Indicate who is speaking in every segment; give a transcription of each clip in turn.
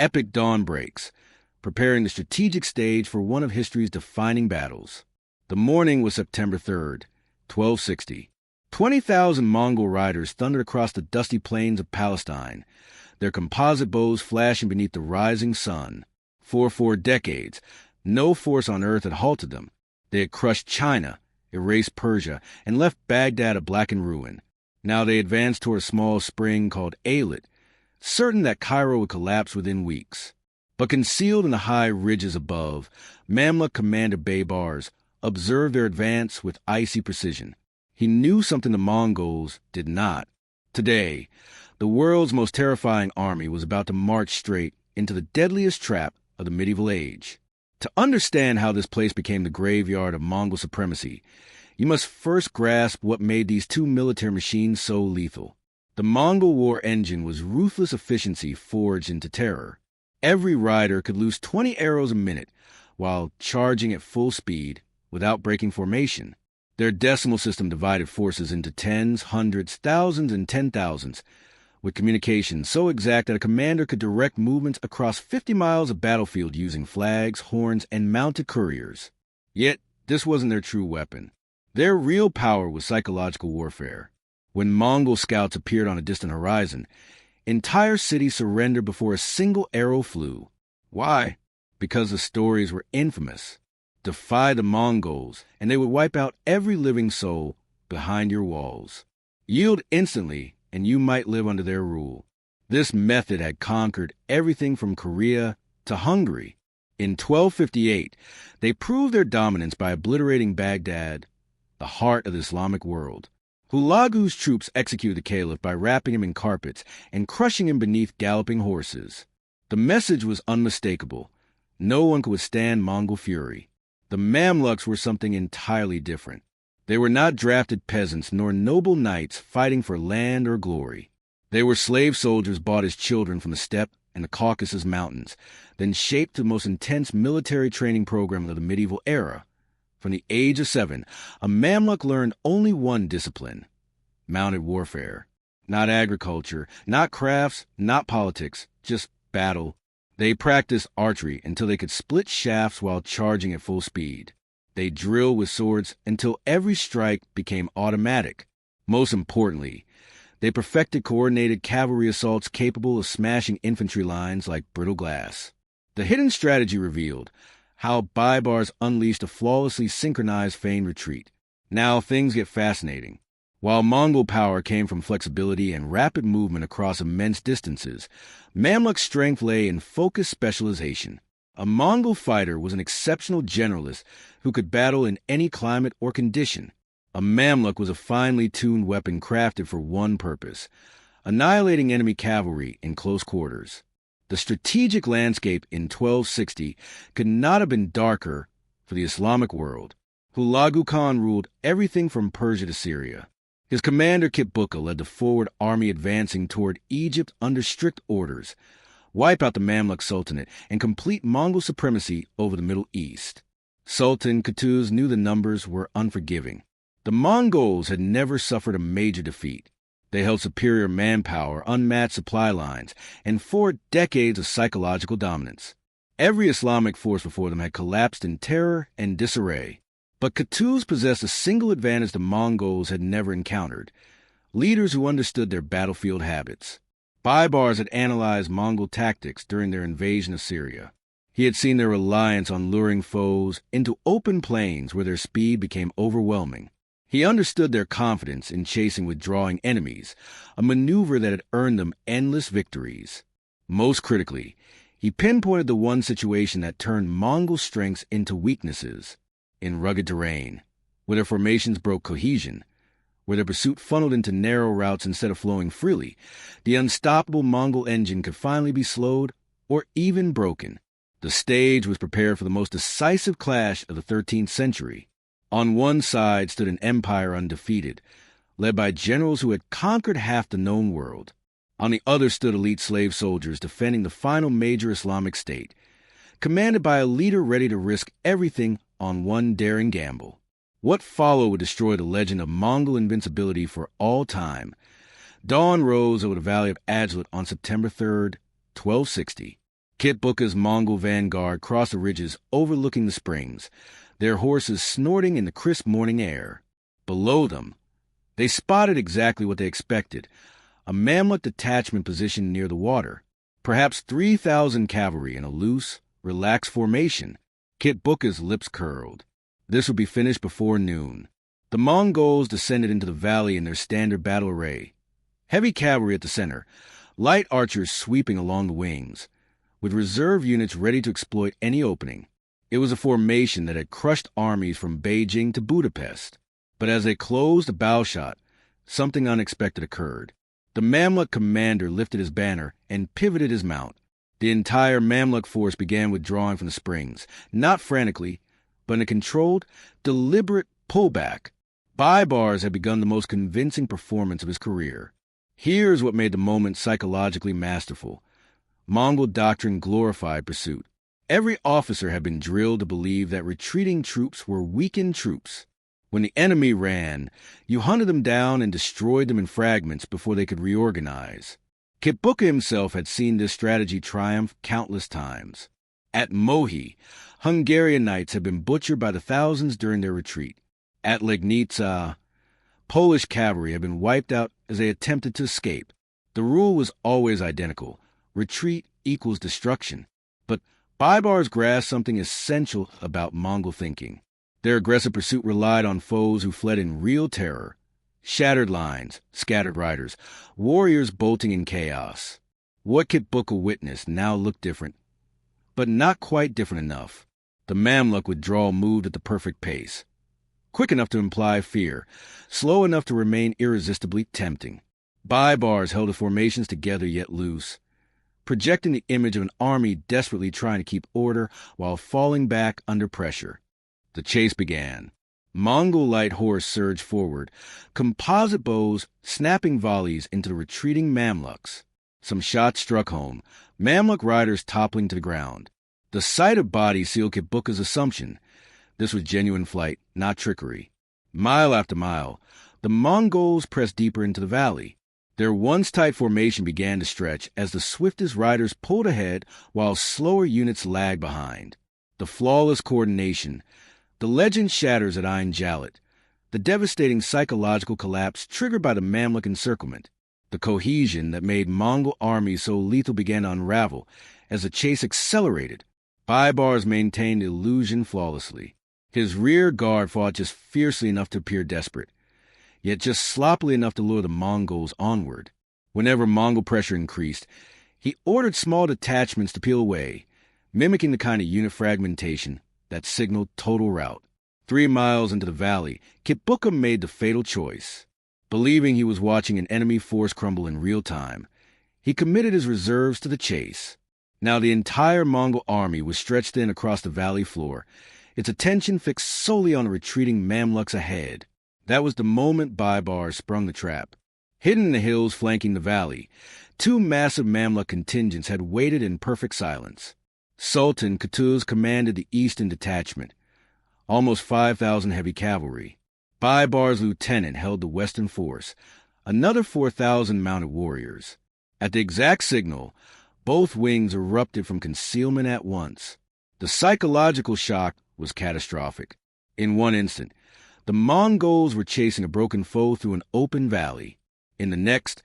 Speaker 1: epic dawn breaks, preparing the strategic stage for one of history's defining battles. The morning was September 3rd, 1260. 20,000 Mongol riders thundered across the dusty plains of Palestine, their composite bows flashing beneath the rising sun. For 4 decades, no force on earth had halted them. They had crushed China, erased Persia, and left Baghdad a blackened ruin. Now they advanced toward a small spring called Ain, certain that Cairo would collapse within weeks. But concealed in the high ridges above, Mamluk Commander Baibars observed their advance with icy precision. He knew something the Mongols did not. Today, the world's most terrifying army was about to march straight into the deadliest trap of the medieval age. To understand how this place became the graveyard of Mongol supremacy, you must first grasp what made these two military machines so lethal. The Mongol war engine was ruthless efficiency forged into terror. Every rider could loose 20 arrows a minute while charging at full speed without breaking formation. Their decimal system divided forces into tens, hundreds, thousands, and 10,000s, with communication so exact that a commander could direct movements across 50 miles of battlefield using flags, horns, and mounted couriers. Yet, this wasn't their true weapon. Their real power was psychological warfare. When Mongol scouts appeared on a distant horizon, entire cities surrendered before a single arrow flew. Why? Because the stories were infamous. Defy the Mongols, and they would wipe out every living soul behind your walls. Yield instantly, and you might live under their rule. This method had conquered everything from Korea to Hungary. In 1258, they proved their dominance by obliterating Baghdad, the heart of the Islamic world. Hulagu's troops executed the caliph by wrapping him in carpets and crushing him beneath galloping horses. The message was unmistakable. No one could withstand Mongol fury. The Mamluks were something entirely different. They were not drafted peasants nor noble knights fighting for land or glory. They were slave soldiers bought as children from the steppe and the Caucasus Mountains, then shaped to the most intense military training program of the medieval era. From the age of 7, a Mamluk learned only one discipline: mounted warfare. Not agriculture, not crafts, not politics, just battle. They practiced archery until they could split shafts while charging at full speed. They drilled with swords until every strike became automatic. Most importantly, they perfected coordinated cavalry assaults capable of smashing infantry lines like brittle glass. The hidden strategy revealed how Baibars unleashed a flawlessly synchronized feigned retreat. Now things get fascinating. While Mongol power came from flexibility and rapid movement across immense distances, Mamluk's strength lay in focused specialization. A Mongol fighter was an exceptional generalist who could battle in any climate or condition. A Mamluk was a finely tuned weapon crafted for one purpose: annihilating enemy cavalry in close quarters. The strategic landscape in 1260 could not have been darker for the Islamic world. Hulagu Khan ruled everything from Persia to Syria. His commander Kitbuka led the forward army advancing toward Egypt under strict orders: wipe out the Mamluk Sultanate and complete Mongol supremacy over the Middle East. Sultan Qutuz knew the numbers were unforgiving. The Mongols had never suffered a major defeat. They held superior manpower, unmatched supply lines, and 4 decades of psychological dominance. Every Islamic force before them had collapsed in terror and disarray. But Qutuz possessed a single advantage the Mongols had never encountered: leaders who understood their battlefield habits. Baibars had analyzed Mongol tactics during their invasion of Syria. He had seen their reliance on luring foes into open plains where their speed became overwhelming. He understood their confidence in chasing withdrawing enemies, a maneuver that had earned them endless victories. Most critically, he pinpointed the one situation that turned Mongol strengths into weaknesses: in rugged terrain, where their formations broke cohesion, where their pursuit funneled into narrow routes instead of flowing freely, the unstoppable Mongol engine could finally be slowed or even broken. The stage was prepared for the most decisive clash of the 13th century. On one side stood an empire undefeated, led by generals who had conquered half the known world. On the other stood elite slave soldiers defending the final major Islamic state, commanded by a leader ready to risk everything on one daring gamble. What followed would destroy the legend of Mongol invincibility for all time. Dawn rose over the valley of Ain Jalut on September 3rd, 1260. Kitbuka's Mongol vanguard crossed the ridges overlooking the springs, their horses snorting in the crisp morning air. Below them, they spotted exactly what they expected, a Mamluk detachment positioned near the water, perhaps 3,000 cavalry in a loose, relaxed formation. Kitbuka's lips curled. This would be finished before noon. The Mongols descended into the valley in their standard battle array. Heavy cavalry at the center, light archers sweeping along the wings, with reserve units ready to exploit any opening. It was a formation that had crushed armies from Beijing to Budapest. But as they closed a bow shot, something unexpected occurred. The Mamluk commander lifted his banner and pivoted his mount. The entire Mamluk force began withdrawing from the springs, not frantically, but in a controlled, deliberate pullback. Baibars had begun the most convincing performance of his career. Here's what made the moment psychologically masterful. Mongol doctrine glorified pursuit. Every officer had been drilled to believe that retreating troops were weakened troops. When the enemy ran, you hunted them down and destroyed them in fragments before they could reorganize. Kitbuka himself had seen this strategy triumph countless times. At Mohi, Hungarian knights had been butchered by the thousands during their retreat. At Legnica, Polish cavalry had been wiped out as they attempted to escape. The rule was always identical: retreat equals destruction. But Baibars grasped something essential about Mongol thinking. Their aggressive pursuit relied on foes who fled in real terror. Shattered lines, scattered riders, warriors bolting in chaos. What Kitbuka witnessed now looked different, but not quite different enough. The Mamluk withdrawal moved at the perfect pace. Quick enough to imply fear, slow enough to remain irresistibly tempting. Baibars held the formations together yet loose, projecting the image of an army desperately trying to keep order while falling back under pressure. The chase began. Mongol light horse surged forward, composite bows snapping volleys into the retreating Mamluks. Some shots struck home, Mamluk riders toppling to the ground. The sight of bodies sealed Kitbuka's assumption. This was genuine flight, not trickery. Mile after mile, the Mongols pressed deeper into the valley. Their once-tight formation began to stretch as the swiftest riders pulled ahead while slower units lagged behind. The flawless coordination. The legend shatters at Ain Jalut, the devastating psychological collapse triggered by the Mamluk encirclement. The cohesion that made Mongol armies so lethal began to unravel as the chase accelerated. Baibars maintained the illusion flawlessly. His rear guard fought just fiercely enough to appear desperate, yet just sloppily enough to lure the Mongols onward. Whenever Mongol pressure increased, he ordered small detachments to peel away, mimicking the kind of unit fragmentation that signaled total rout. 3 miles into the valley, Kitbuka made the fatal choice. Believing he was watching an enemy force crumble in real time, he committed his reserves to the chase. Now the entire Mongol army was stretched thin across the valley floor, its attention fixed solely on the retreating Mamluks ahead. That was the moment Baibars sprung the trap. Hidden in the hills flanking the valley, 2 massive Mamluk contingents had waited in perfect silence. Sultan Kutuz commanded the eastern detachment, almost 5,000 heavy cavalry. Baibars' lieutenant held the western force, another 4,000 mounted warriors. At the exact signal, both wings erupted from concealment at once. The psychological shock was catastrophic. In one instant, the Mongols were chasing a broken foe through an open valley. In the next,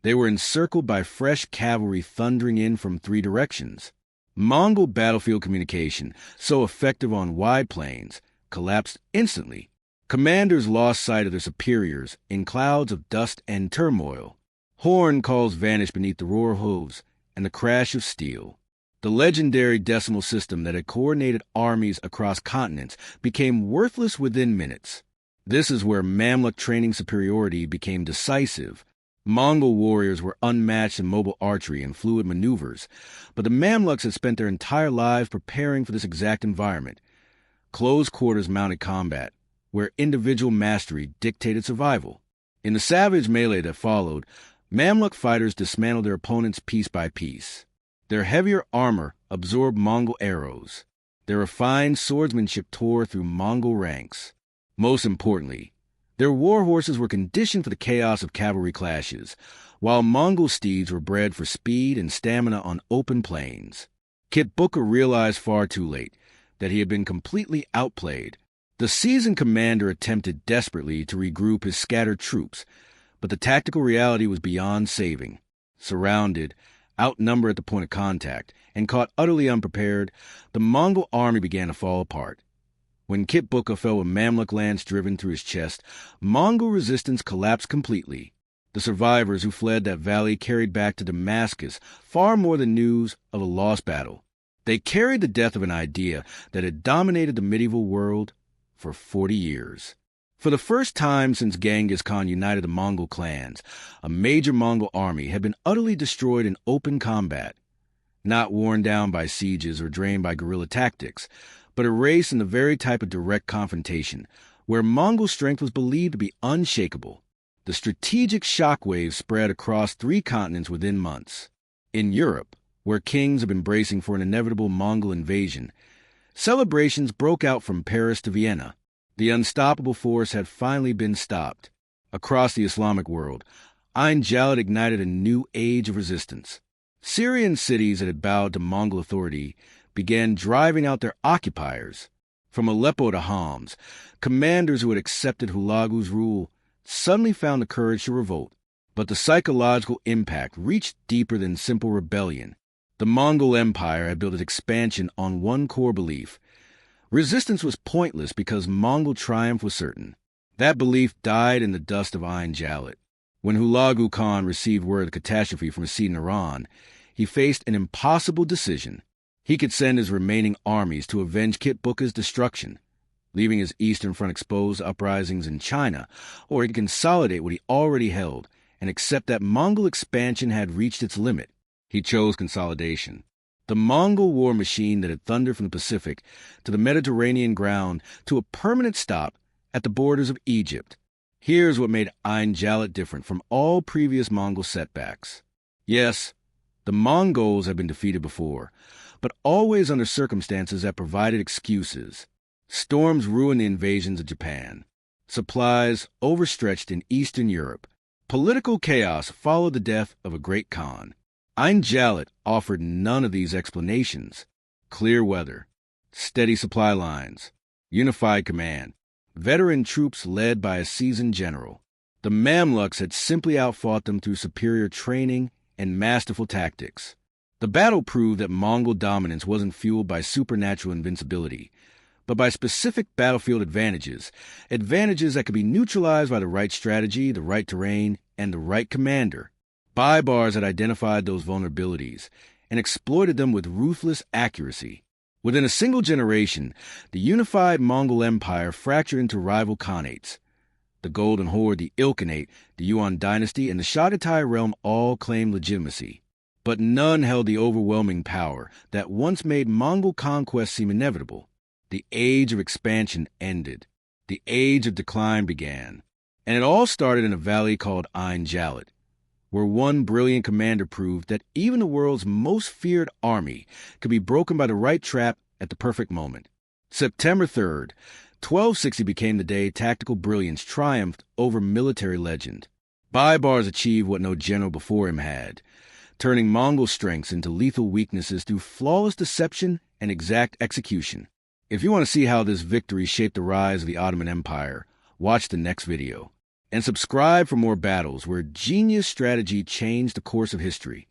Speaker 1: they were encircled by fresh cavalry thundering in from 3 directions. Mongol battlefield communication, so effective on wide plains, collapsed instantly. Commanders lost sight of their superiors in clouds of dust and turmoil. Horn calls vanished beneath the roar of hooves and the crash of steel. The legendary decimal system that had coordinated armies across continents became worthless within minutes. This is where Mamluk training superiority became decisive. Mongol warriors were unmatched in mobile archery and fluid maneuvers, but the Mamluks had spent their entire lives preparing for this exact environment. Close-quarters mounted combat, where individual mastery dictated survival. In the savage melee that followed, Mamluk fighters dismantled their opponents piece by piece. Their heavier armor absorbed Mongol arrows. Their refined swordsmanship tore through Mongol ranks. Most importantly, their war horses were conditioned for the chaos of cavalry clashes, while Mongol steeds were bred for speed and stamina on open plains. Kit Booker realized far too late that he had been completely outplayed. The seasoned commander attempted desperately to regroup his scattered troops, but the tactical reality was beyond saving. Surrounded, outnumbered at the point of contact, and caught utterly unprepared, the Mongol army began to fall apart. When Kit Booker fell with Mamluk lance driven through his chest, Mongol resistance collapsed completely. The survivors who fled that valley carried back to Damascus far more than news of a lost battle. They carried the death of an idea that had dominated the medieval world for 40 years. For the first time since Genghis Khan united the Mongol clans, a major Mongol army had been utterly destroyed in open combat, not worn down by sieges or drained by guerrilla tactics, but erased in the very type of direct confrontation where Mongol strength was believed to be unshakable. The strategic shockwaves spread across 3 continents within months. In Europe, where kings had been bracing for an inevitable Mongol invasion, celebrations broke out from Paris to Vienna. The unstoppable force had finally been stopped. Across the Islamic world, Ain Jalut ignited a new age of resistance. Syrian cities that had bowed to Mongol authority began driving out their occupiers. From Aleppo to Homs, commanders who had accepted Hulagu's rule suddenly found the courage to revolt. But the psychological impact reached deeper than simple rebellion. The Mongol Empire had built its expansion on one core belief: resistance was pointless because Mongol triumph was certain. That belief died in the dust of Ain Jalut. When Hulagu Khan received word of the catastrophe from Asid in Iran, he faced an impossible decision. He could send his remaining armies to avenge Kit Booker's destruction, leaving his eastern front exposed to uprisings in China, or he could consolidate what he already held and accept that Mongol expansion had reached its limit. He chose consolidation. The Mongol war machine that had thundered from the Pacific to the Mediterranean ground to a permanent stop at the borders of Egypt. Here's what made Ain Jalut different from all previous Mongol setbacks. Yes, the Mongols had been defeated before, but always under circumstances that provided excuses. Storms ruined the invasions of Japan. Supplies overstretched in Eastern Europe. Political chaos followed the death of a great Khan. Ain Jalut offered none of these explanations. Clear weather, steady supply lines, unified command, veteran troops led by a seasoned general. The Mamluks had simply outfought them through superior training and masterful tactics. The battle proved that Mongol dominance wasn't fueled by supernatural invincibility, but by specific battlefield advantages that could be neutralized by the right strategy, the right terrain, and the right commander. Baibars had identified those vulnerabilities and exploited them with ruthless accuracy. Within a single generation, the unified Mongol Empire fractured into rival khanates. The Golden Horde, the Ilkhanate, the Yuan dynasty, and the Chagatai realm all claimed legitimacy. But none held the overwhelming power that once made Mongol conquest seem inevitable. The age of expansion ended. The age of decline began. And it all started in a valley called Ain Jalut, where one brilliant commander proved that even the world's most feared army could be broken by the right trap at the perfect moment. September 3rd, 1260 became the day tactical brilliance triumphed over military legend. Baibars achieved what no general before him had, turning Mongol strengths into lethal weaknesses through flawless deception and exact execution. If you want to see how this victory shaped the rise of the Ottoman Empire, watch the next video. And subscribe for more battles where genius strategy changed the course of history.